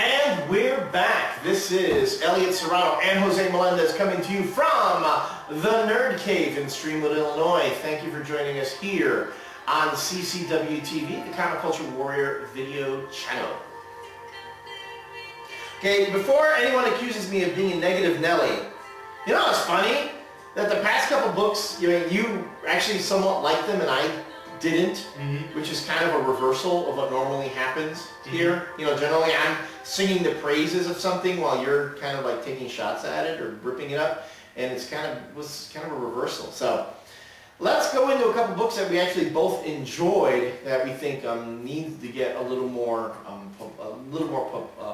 And we're back. This is Elliot Serrano and Jose Melendez coming to you from the Nerd Cave in Streamwood, Illinois. Thank you for joining us here on CCW TV, the Comic Culture Warrior video channel. Okay, before anyone accuses me of being a negative Nelly, you know what's funny? That the past couple books, you actually somewhat liked them and I didn't, which is kind of a reversal of what normally happens here. You know, generally I'm singing the praises of something while you're kind of like taking shots at it or ripping it up, and was kind of a reversal. So let's go into a couple books that we actually both enjoyed that we think need to get a little more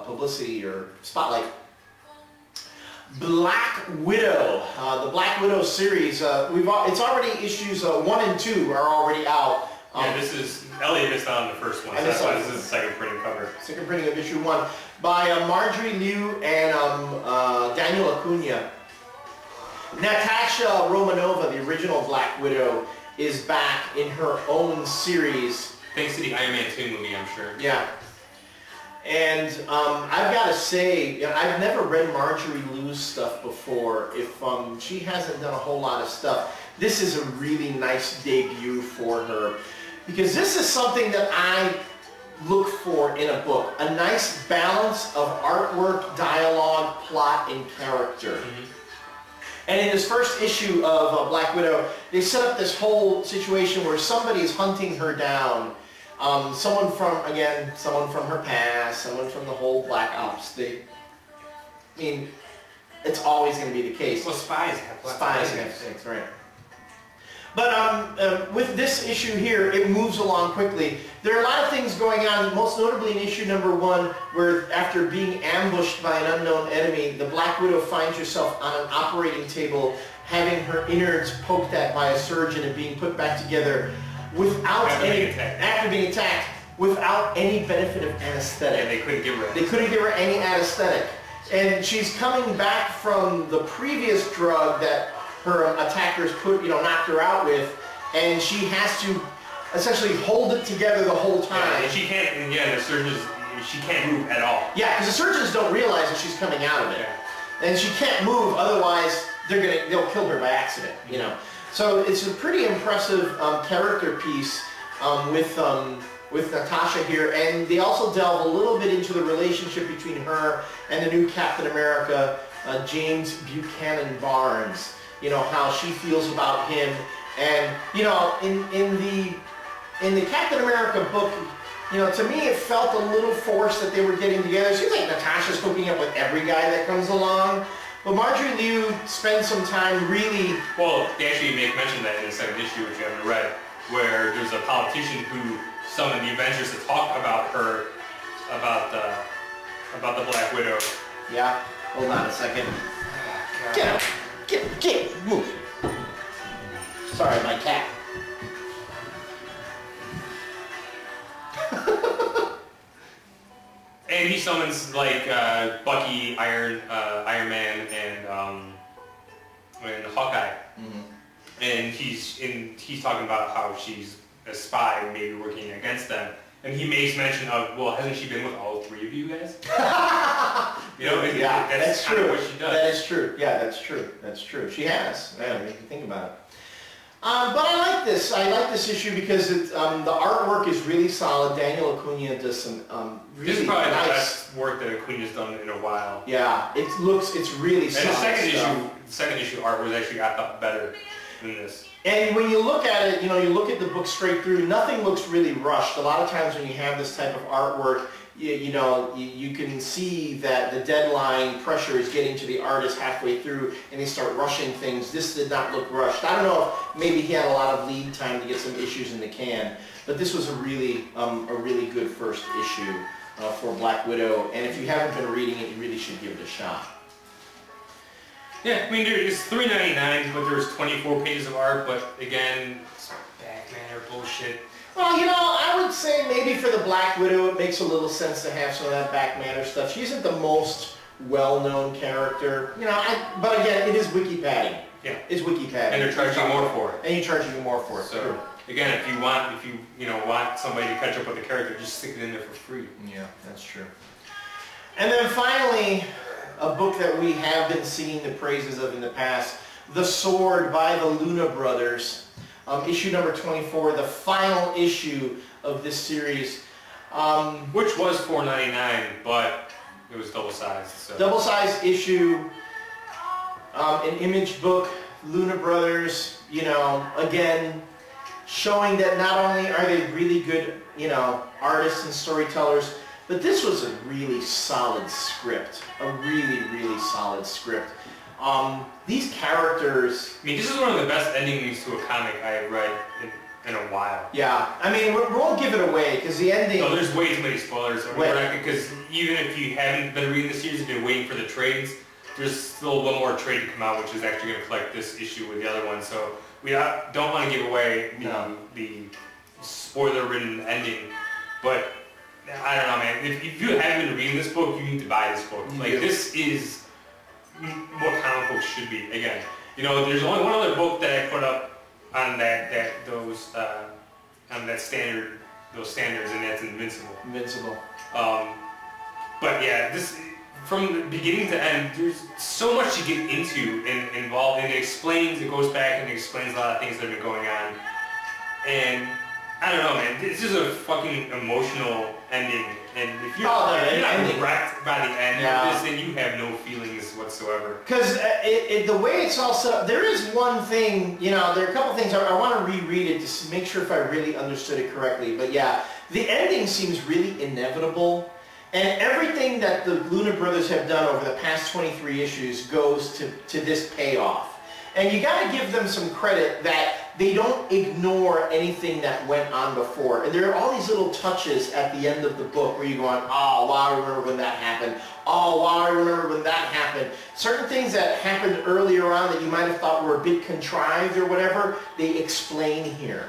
publicity or spotlight. Black Widow, the Black Widow series. It's already issues 1 and 2 are already out. Yeah, this is Elliot missed out on the first one. So that's why this is the second printing cover. Second printing of issue 1 by Marjorie Liu and Daniel Acuna. Natasha Romanova, the original Black Widow, is back in her own series. Thanks to the Iron Man 2 movie, I'm sure. Yeah. And I've got to say, I've never read Marjorie Liu's stuff before. If she hasn't done a whole lot of stuff, this is a really nice debut for her. Because this is something that I look for in a book. A nice balance of artwork, dialogue, plot, and character. And in this first issue of Black Widow, they set up this whole situation where somebody is hunting her down. Someone from her past, someone from the whole Black Ops. I mean, it's always going to be the case. Well, spies have things, right? But with this issue here, it moves along quickly. There are a lot of things going on, most notably in issue number 1, where after being ambushed by an unknown enemy, the Black Widow finds herself on an operating table, having her innards poked at by a surgeon and being put back together after being attacked, without any benefit of anesthetic. And they couldn't give her. They couldn't give her any anesthetic, and she's coming back from the previous drug that her attackers knocked her out with, and she has to essentially hold it together the whole time. Yeah, and she can't. And yeah, the surgeons, she can't move at all. Yeah, because the surgeons don't realize that she's coming out of it, and she can't move. Otherwise, they'll kill her by accident. You know. So it's a pretty impressive character piece with Natasha here, and they also delve a little bit into the relationship between her and the new Captain America, James Buchanan Barnes. You know, how she feels about him, and in the Captain America book, to me it felt a little forced that they were getting together. It seems like Natasha's hooking up with every guy that comes along. But Marjorie Liu spends some time really... Well, they actually make mention of that in the second issue, which you haven't read, where there's a politician who summoned the Avengers to talk about her, about the Black Widow. Yeah, hold on a second. Oh, get out. Get, move. Sorry, my cat. And he summons like Bucky, Iron Man, and Hawkeye, and he's talking about how she's a spy, maybe working against them, and he makes mention of, well, hasn't she been with all 3 of you guys? Yeah, that's true. What she does. That is true. Yeah, that's true. That's true. She has. Yeah, if you think about it. But I like this. I like this issue because the artwork is really solid. Daniel Acuna does some really this is probably nice the best work that Acuna's done in a while. Yeah, it's really solid. And the second issue art was actually, I thought, better than this. And when you look at it, you look at the book straight through, nothing looks really rushed. A lot of times when you have this type of artwork, you can see that the deadline pressure is getting to the artist halfway through and they start rushing things. This did not look rushed. I don't know if maybe he had a lot of lead time to get some issues in the can, but this was a really good first issue for Black Widow, and if you haven't been reading it, you really should give it a shot. Yeah, I mean, it's $3.99, but there's 24 pages of art, but again, it's backmatter bullshit. Well, I would say maybe for the Black Widow, it makes a little sense to have some of that back matter stuff. She isn't the most well-known character, but again, it is wiki padding. Yeah, it's wiki padding. And they're charging you more for it. And you're charging you more for it. So again, if you want somebody to catch up with the character, just stick it in there for free. Yeah, that's true. And then finally, a book that we have been singing the praises of in the past, The Sword by the Luna Brothers. Issue number 24, the final issue of this series. Which was $4.99, but it was double-sized. So. Double-sized issue, an image book, Luna Brothers, you know, again, showing that not only are they really good, you know, artists and storytellers, but this was a really solid script, a really, really solid script. These characters... I mean, this is one of the best endings to a comic I have read in a while. Yeah, I mean, we won't give it away, because the ending... No, there's way too many spoilers. Because even if you haven't been reading the series and been waiting for the trades, there's still one more trade to come out, which is actually going to collect this issue with the other one. So we don't want to give away the spoiler-ridden ending, but... I don't know, man. If you haven't been reading this book, you need to buy this book. Like, this is what comic books should be. Again, you know, there's only one other book that I put up on those standards, and that's Invincible. Invincible. But yeah, this from the beginning to end, there's so much to get into and involved, and it goes back and explains a lot of things that have been going on, and. I don't know, man. This is a fucking emotional ending, and if you're not wrecked by the end of this, then you have no feelings whatsoever. Because the way it's all set up, there is one thing, you know, there are a couple things, I want to reread it to make sure if I really understood it correctly, but yeah, the ending seems really inevitable, and everything that the Luna Brothers have done over the past 23 issues goes to this payoff. And you got to give them some credit that they don't ignore anything that went on before. And there are all these little touches at the end of the book where you're going, oh, wow, I remember when that happened. Oh, wow, I remember when that happened. Certain things that happened earlier on that you might have thought were a bit contrived or whatever, they explain here.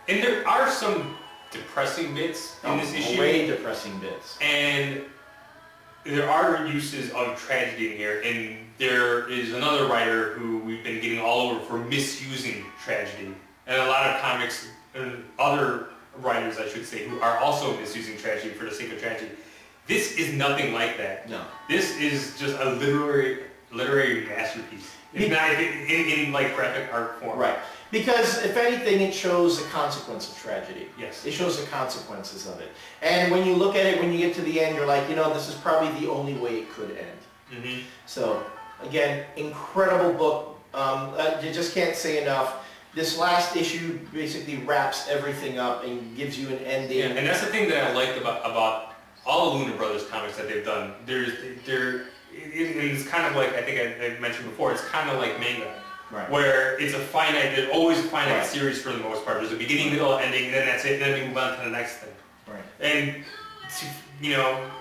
And there are some depressing bits in this issue. Way depressing bits. And there are uses of tragedy in here, and there is another writer who we've been getting all over for misusing tragedy. And a lot of comics, and other writers I should say, who are also misusing tragedy for the sake of tragedy. This is nothing like that. No. This is just a literary masterpiece. It's not in like graphic art form. Right. Because, if anything, it shows the consequence of tragedy. Yes. It shows the consequences of it. And when you look at it, when you get to the end, you're like, you know, this is probably the only way it could end. Mm-hmm. So, again, incredible book. You just can't say enough. This last issue basically wraps everything up and gives you an ending. Yeah, and that's the thing that I liked about all the Luna Brothers comics that they've done. It's kind of like, I think I mentioned before, it's kind of like manga. Right. Where it's there's always a finite series for the most part. There's a beginning, middle, ending, and then that's it, and then we move on to the next thing. Right. And, you know,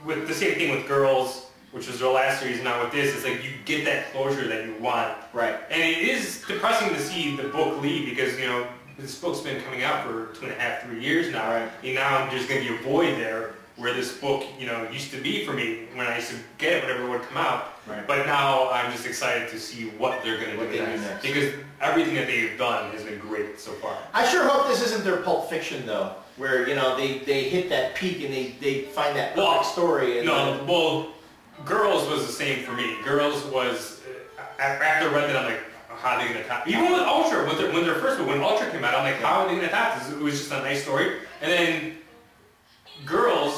with the same thing with Girls, which was their last series, now with this, it's like you get that closure that you want. Right. And it is depressing to see the book leave because, you know, this book's been coming out for 2.5, 3 years now. Right. And now there's going to be a void there where this book, you know, used to be for me when I used to get it whenever it would come out. Right. But now I'm just excited to see what they're going to do next. Because everything that they've done has been great so far. I sure hope this isn't their Pulp Fiction, though, where, you know, they hit that peak and they find that perfect story. And Girls was the same for me. Girls was, after I read that, I'm like, how are they going to top? Even with Ultra, when Ultra came out, I'm like, how are they going to top this? It was just a nice story. And then Girls,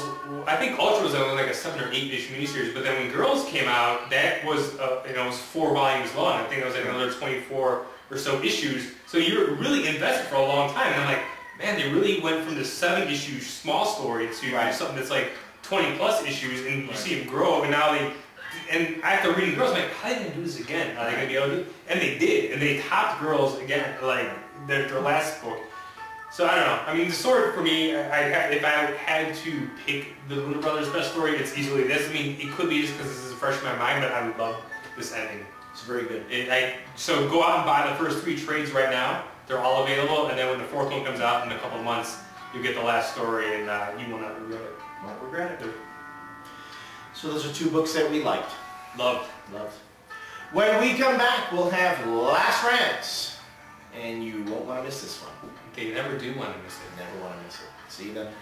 I think Ultra was only like a 7 or 8 issue miniseries, but then when Girls came out, that was, it was 4 volumes long. I think it was like another 24 or so issues. So you were really invested for a long time. And I'm like, man, they really went from the 7 issue small story to something that's like 20 plus issues, and you see them grow, and now and after reading Girls, I'm like, how are they going to do this again? Are they going to be able to do it? And they did, and they topped Girls again, like their last book. So I don't know. I mean, the Sword for me, if I had to pick the Luna Brothers' best story, it's easily this. I mean, it could be just because this is fresh in my mind, but I would love this ending. It's very good. So go out and buy the first 3 trades right now. They're all available, and then when the 4th one comes out in a couple of months, you get the last story, and you will not regret it. Won't regret it. So those are 2 books that we liked. Loved. When we come back, we'll have Last Rants, and you won't want to miss this one. They never do want to miss it. Never want to miss it. See you then.